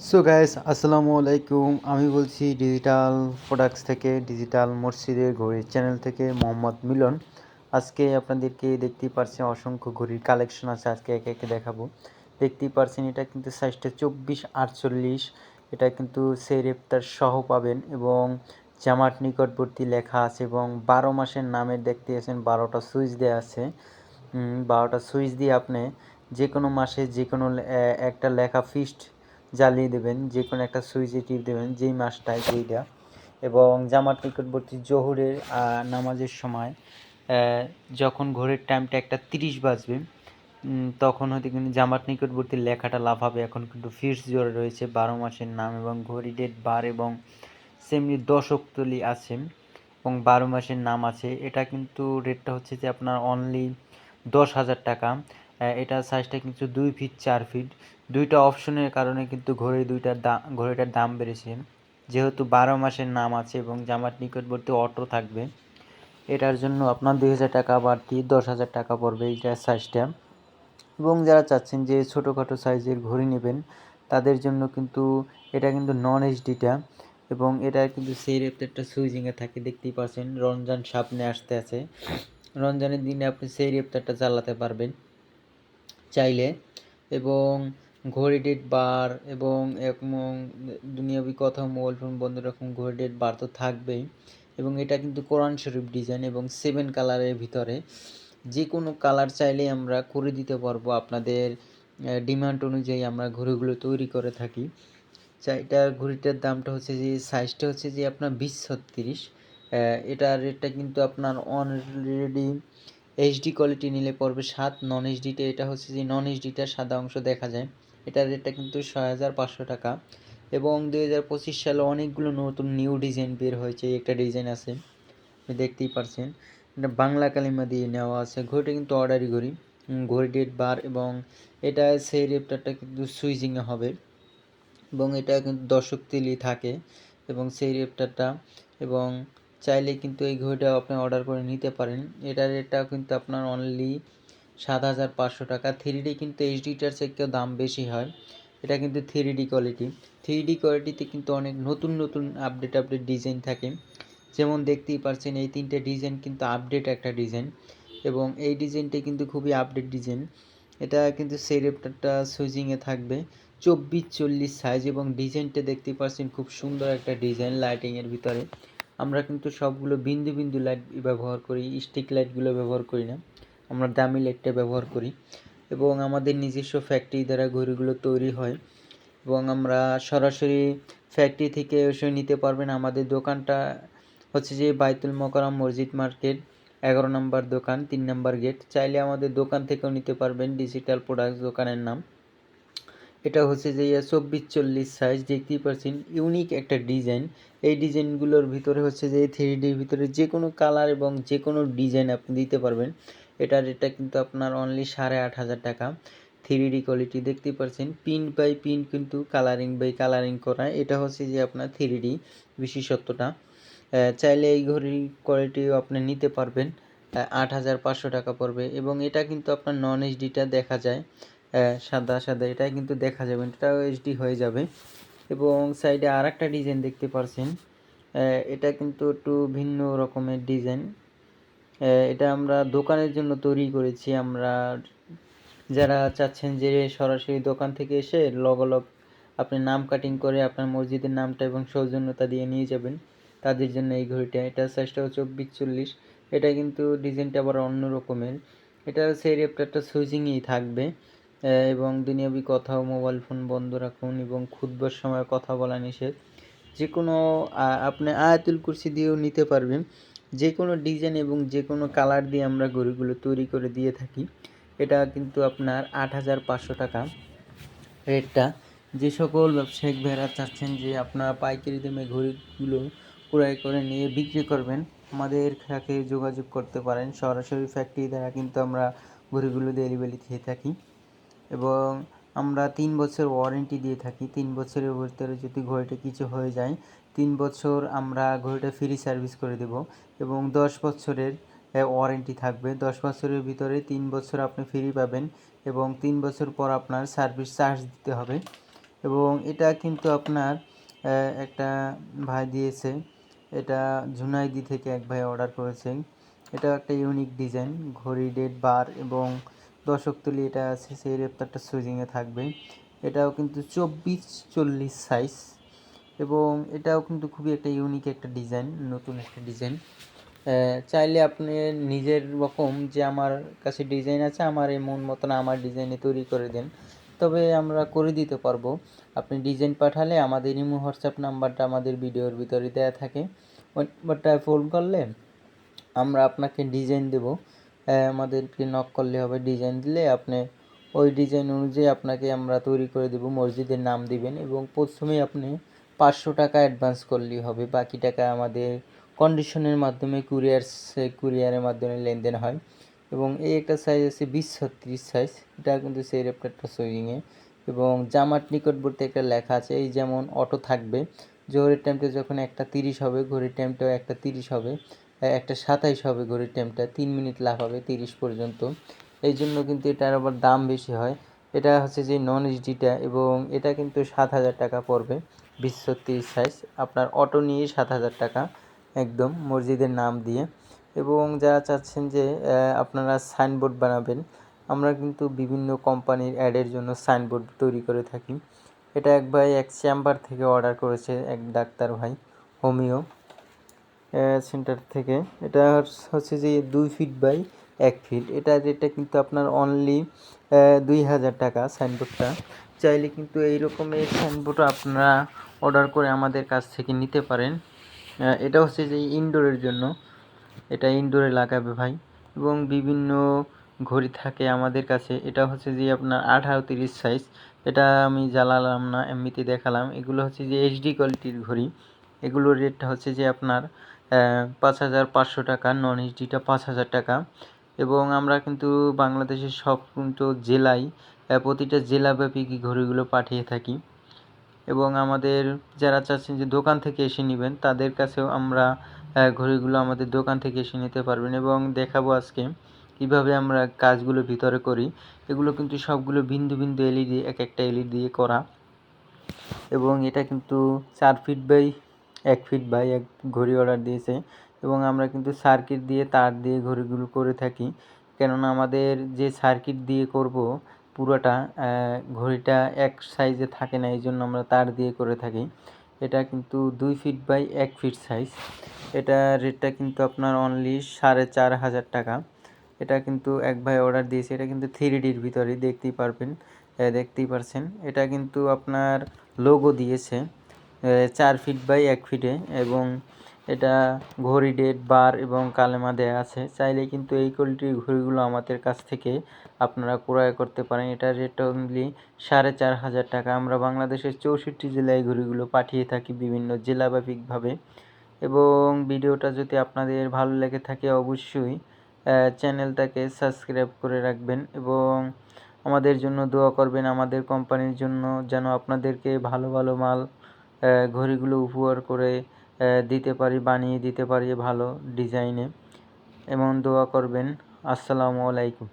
So guys আসসালামু আলাইকুম। আমি বলছি ডিজিটাল প্রোডাক্টস থেকে, ডিজিটাল মসজিদের ঘড়ির চ্যানেল থেকে মোহাম্মদ মিলন। আজকে আপনাদেরকে দেখতেই পারছেন অসংখ্য ঘড়ির কালেকশন আছে, আজকে একে একে দেখাবো। দেখতেই পারছেন এটা কিন্তু সাইজটা 24-48, এটা কিন্তু সেই রেপ্তার সহ পাবেন এবং জামার নিকটবর্তী লেখা আছে এবং 12 মাসের নামের দেখতে আছেন 12টা সুইচ দেওয়া আছে। 12টা সুইচ দিয়ে আপনি যে কোনো মাসে যে কোনো একটা লেখা ফিক্সড জ্বালিয়ে দেবেন, যে কোনো একটা সুইচে টিপ দেবেন যেই মাসটায় যেইটা। এবং জামার নিকটবর্তী জোহরের নামাজের সময় যখন ঘড়ির টাইমটা 1:30 বাজবে, তখন হয়তো কিন্তু জামার নিকটবর্তী লেখাটা লাফাবে। এখন কিন্তু ফিক্সড জোড়া রয়েছে 12 মাসের নাম এবং ঘড়ি ডেট বার এবং সেমনি দশকতলি আছে এবং 12 মাসের নাম আছে। এটা কিন্তু রেটটা হচ্ছে যে আপনার অনলি 10,000 টাকা। এটা সাইজটা কিন্তু 2 ফিট 4 ফিট। দুইটা অপশনের কারণে কিন্তু ঘড়িটার দাম বেড়েছে, যেহেতু 12 মাসের নাম আছে এবং জামার নিকটবর্তী অটো থাকবে। এটার জন্য আপনার 2,000 টাকা বাড়তি 10,000 টাকা পড়বে এইটার সাইজটা। এবং যারা চাচ্ছেন যে ছোটোখাটো সাইজের ঘড়ি নেবেন তাদের জন্য কিন্তু এটা কিন্তু নন এইচডিটা এবং এটা কিন্তু সেই রেপ্টারটা সুইচিংয়ে থাকে। দেখতেই পাচ্ছেন রমজান সামনে আসতে আছে, রমজানের দিনে আপনি সেই রেপ্টারটা চালাতে পারবেন চাইলে। এবং ঘড়ি ডেট বার এবং দুনিয়াবি কথা, মোবাইল ফোন বন্ধ রকম ঘড়ি ডেট বার তো থাকবেই। এবং এটা কিন্তু কোরআন শরীফ ডিজাইন এবং 7 কালারের ভিতরে। যে কোনো কালার চাইলেই আমরা করে দিতে পারবো, আপনাদের ডিমান্ড অনুযায়ী আমরা ঘড়িগুলো তৈরি করে থাকি। এটার ঘড়িটার দামটা হচ্ছে যে সাইজটা হচ্ছে যে আপনার 20-36। এটার রেটটা কিন্তু আপনার অলরেডি এইচডি কোয়ালিটি নিলে পড়বে 7, নন এইচডিটা এটা হচ্ছে যে নন এইচডিটার সাদা অংশ দেখা যায়। এটার রেটটা কিন্তু 6,500 টাকা। এবং 2025 সালে অনেকগুলো নতুন নিউ ডিজাইন বের হয়েছে। একটা ডিজাইন আছে আপনি দেখতেই পারছেন, এটা বাংলা কালিমা দিয়ে নেওয়া আছে। ঘড়িটা কিন্তু অর্ডারি ঘড়ি, ঘড়ি ডেট বার এবং এটা সেই রেপ্টারটা কিন্তু সুইচিংয়ে হবে এবং এটা কিন্তু দর্শক তেলই থাকে এবং সেই রেপ্টারটা। এবং চাইলে কিন্তু এই ঘড়িটা আপনি অর্ডার করে নিতে পারেন। এটার রেটটা কিন্তু আপনার অনলি 7,500 টাকা। 3D কিন্তু এইচডিটার থেকেও দাম বেশি হয়। এটা কিন্তু 3D কোয়ালিটি। 3D কোয়ালিটিতে কিন্তু অনেক নতুন নতুন আপডেট ডিজাইন থাকে। যেমন দেখতেই পারছেন এই 3টে ডিজাইন কিন্তু আপডেট একটা ডিজাইন এবং এই ডিজাইনটা কিন্তু খুবই আপডেট ডিজাইন। এটা কিন্তু সেই রেপ্টারটা সুইচিংয়ে থাকবে 24-40 সাইজ এবং ডিজাইনটা দেখতেই পাচ্ছেন খুব সুন্দর একটা ডিজাইন লাইটিংয়ের ভিতরে। আমরা কিন্তু সবগুলো বিন্দু বিন্দু লাইট ব্যবহার করি, স্টিক লাইটগুলো ব্যবহার করি না, আমরা দামি লাইটটা ব্যবহার করি। এবং আমাদের নিজস্ব ফ্যাক্টরি দ্বারা ঘড়িগুলো তৈরি হয় এবং আমরা সরাসরি ফ্যাক্টরি থেকে এসে নিতে পারবেন। আমাদের দোকানটা হচ্ছে যে বাইতুল মোকাররম মসজিদ মার্কেট 11 নম্বর দোকান, 3 নম্বর গেট। চাইলে আমাদের দোকান থেকেও নিতে পারবেন, ডিজিটাল প্রোডাক্টস দোকানের নাম। এটা হচ্ছে যে 24-40 সাইজ, দেখতেই পাচ্ছেন ইউনিক একটা ডিজাইন। এই ডিজাইনগুলোর ভিতরে হচ্ছে যে 3Dর ভিতরে যে কোনো কালার এবং যে কোনো ডিজাইন আপনি দিতে পারবেন। এটার রেটটা কিন্তু আপনার অনলি 8,500 টাকা। 3D কোয়ালিটি দেখতেই পাচ্ছেন, পিন বাই পিন কিন্তু কালারিং বাই কালারিং করা। এটা হচ্ছে যে আপনার 3D বিশেষত্বটা। চাইলে এই ঘড়ির কোয়ালিটিও আপনি নিতে পারবেন। 8,500 টাকা পড়বে এবং এটা কিন্তু আপনার নন এইচডিটা দেখা যায় সাদা সাদা, এটা কিন্তু দেখা যাবে, এটাও এইচডি হয়ে যাবে। এবং সাইডে আর একটা ডিজাইন দেখতে পারছেন, এটা কিন্তু একটু ভিন্ন রকমের ডিজাইন। এটা আমরা দোকানের জন্য তৈরি করেছি। আমরা যারা চাচ্ছেন যে সরাসরি দোকান থেকে এসে লগলগ আপনি নাম কাটিং করে আপনার মসজিদের নামটা এবং সৌজন্যতা দিয়ে নিয়ে যাবেন, তাদের জন্য এই ঘড়িটা। এটার সাইজটা 24-40। এটা কিন্তু ডিজাইনটা আবার অন্য রকমের। এটা সেই রেপ্টারটা সুইচিংয়েই থাকবে এবং দুনিয়াবি কথা ও মোবাইল ফোন বন্ধ রাখুন এবং খুতবার সময় কথা বলা নিষেধ। যে কোনো আপনি আয়াতুল কুরসি দিয়েও নিতে পারবেন। যে কোনো ডিজাইন এবং যে কোনো কালার দিয়ে আমরা ঘড়িগুলো তৈরি করে দিয়ে থাকি। এটা কিন্তু আপনার 8,500 টাকা রেটটা। যে সকল ব্যবসায়িক ভাইরা চাচ্ছেন যে আপনারা পাইকারি দামে ঘড়িগুলো ক্রয় করে নিয়ে বিক্রি করবেন, আমাদের সাথে যোগাযোগ করতে পারেন। সরাসরি ফ্যাক্টরি দ্বারা কিন্তু আমরা ঘড়িগুলো ডেলিভারি দিয়ে থাকি এবং আমরা 3 বছর ওয়ারেন্টি দিয়ে থাকি। 3 বছরের ভিতরে যদি ঘড়িটা কিছু হয়ে যায় 3 বছর আমরা ঘড়িটা ফ্রি সার্ভিস করে দেব এবং 10 বছরের ওয়ারেন্টি থাকবে। 10 বছরের ভিতরে 3 বছর আপনি ফ্রি পাবেন এবং 3 বছর পর আপনার সার্ভিস চার্জ দিতে হবে। এবং এটা কিন্তু আপনার একটা ভাই দিয়েছে, এটা ঝুনাইদি থেকে এক ভাই অর্ডার করেছেন। এটা একটা ইউনিক ডিজাইন, ঘড়ি, ডেট, বার এবং দশক তুলি এটা আছে, সেই রেপ্তারটা সুইজিংয়ে থাকবে। এটাও কিন্তু 24-40 সাইজ এবং এটাও কিন্তু খুবই একটা ইউনিক একটা ডিজাইন, নতুন একটা ডিজাইন। চাইলে আপনি নিজের রকম যে আমার কাছে ডিজাইন আছে, আমার এই মন মতন আমার ডিজাইনে তৈরি করে দেন, তবে আমরা করে দিতে পারবো। আপনি ডিজাইন পাঠালে আমাদের ইমো হোয়াটসঅ্যাপ নাম্বারটা আমাদের ভিডিওর ভিতরে দেওয়া থাকে, ওই নাম্বারটায় ফোন করলে আমরা আপনাকে ডিজাইন দেব। আমাদেরকে নক করলে হবে, ডিজাইন দিলে আপনি ওই ডিজাইন অনুযায়ী আপনাকে আমরা তৈরি করে দেব। মসজিদের নাম দিবেন এবং প্রথমেই আপনি 500 টাকা অ্যাডভান্স করলেই হবে, বাকি টাকা আমাদের কন্ডিশনের মাধ্যমে কুরিয়ারের মাধ্যমে লেনদেন হয়। এবং এই একটা সাইজ আছে 20-36 সাইজ, এটা কিন্তু সেই রেপ্টারটা সুইংয়ে এবং জামার নিকটবর্তী একটা লেখা আছে, এই যেমন অটো থাকবে, জোহরের টাইমটা যখন 1:30 হবে ঘড়ির টাইমটাও 1:30 হবে, 1:27 হবে ঘড়ির টাইমটা, 3 মিনিট লাফাবে 30 পর্যন্ত। এই জন্য কিন্তু এটার আবার দাম বেশি হয়। এটা হচ্ছে যে নন এইচডিটা এবং এটা কিন্তু 7,000 টাকা পড়বে, 20-36 সাইজ। আপনার অটো নিয়ে 7,000 টাকা একদম মসজিদের নাম দিয়ে। এবং যারা চাচ্ছেন যে আপনারা সাইনবোর্ড বানাবেন, আমরা কিন্তু বিভিন্ন কোম্পানির অ্যাডের জন্য সাইনবোর্ড তৈরি করে থাকি। এটা এক ভাই এক চেম্বার থেকে অর্ডার করেছে, এক ডাক্তার ভাই, হোমিও সেন্টার থেকে। এটা হচ্ছে যে 2 ফিট বাই 1 ফিট। এটা রেটটা কিন্তু আপনার অনলি 2,000 টাকা সাইনবোর্ডটা। চাইলে কিন্তু এই রকমের সাইনবোর্ড আপনারা অর্ডার করে আমাদের কাছ থেকে নিতে পারেন। এটা হচ্ছে যে ইনডোরের জন্য, এটা ইনডোরে লাগাবে ভাই। এবং বিভিন্ন ঘড়ি থাকে আমাদের কাছে, এটা হচ্ছে যে আপনার 18-30 সাইজ। এটা আমি জ্বালালাম না, এমনিতে দেখালাম। এগুলো হচ্ছে যে এইচডি কোয়ালিটির ঘড়ি। এগুলোর রেটটা হচ্ছে যে আপনার 5,500 টাকা, নন এইচডিটা 5,000 টাকা। এবং আমরা কিন্তু বাংলাদেশের সব কিন্তু জেলায়, প্রতিটা জেলাব্যাপী ঘড়িগুলো পাঠিয়ে থাকি। এবং আমাদের যারা চাচ্ছেন যে দোকান থেকে এসে নেবেন, তাদের কাছেও আমরা ঘড়িগুলো আমাদের দোকান থেকে এসে নিতে পারবেন। এবং দেখাবো আজকে কীভাবে আমরা কাজগুলো ভিতরে করি। এগুলো কিন্তু সবগুলো বিন্দু বিন্দু এলইডি, এক একটা এলইডি দিয়ে করা। এবং এটা কিন্তু 4 ফিট বাই 1 ফিট বাই 1 ঘড়ি অর্ডার দিয়েছে। এবং আমরা কিন্তু সার্কিট দিয়ে, তার দিয়ে ঘড়িগুলো করে থাকি, কেননা আমাদের যে সার্কিট দিয়ে করব পুরোটা ঘড়িটা এক সাইজে থাকে না, এই জন্য আমরা তার দিয়ে করে থাকি। এটা কিন্তু 2 ফিট বাই 1 ফিট সাইজ। এটা রেটটা কিন্তু আপনার অনলি 4,500 টাকা। এটা কিন্তু এক ভাই অর্ডার দিয়েছে, এটা কিন্তু 3Dর ভিতরে দেখতেই পারছেন। এটা কিন্তু আপনার লোগো দিয়েছে 4 ফিট বাই 1 ফিটে এবং এটা ঘড়ি, ডেট, বার এবং কালেমা দেয়া আছে। চাইলে কিন্তু এই কোয়ালিটির ঘড়িগুলো আমাদের কাছ থেকে আপনারা ক্রয় করতে পারেন। এটার রেট অনলি 4,500 টাকা। আমরা বাংলাদেশের 64 জেলায় ঘড়িগুলো পাঠিয়ে থাকি বিভিন্ন জেলাব্যাপীভাবে। এবং ভিডিওটা যদি আপনাদের ভালো লেগে থাকে অবশ্যই চ্যানেলটাকে সাবস্ক্রাইব করে রাখবেন এবং আমাদের জন্য দোয়া করবেন, আমাদের কোম্পানির জন্য, যেন আপনাদেরকে ভালো ভালো মাল ঘড়িগুলো উপহার করে দিতে পারি, বানিয়ে দিতে পারি ভালো ডিজাইনে। এমন দোয়া করবেন। আসসালামু আলাইকুম।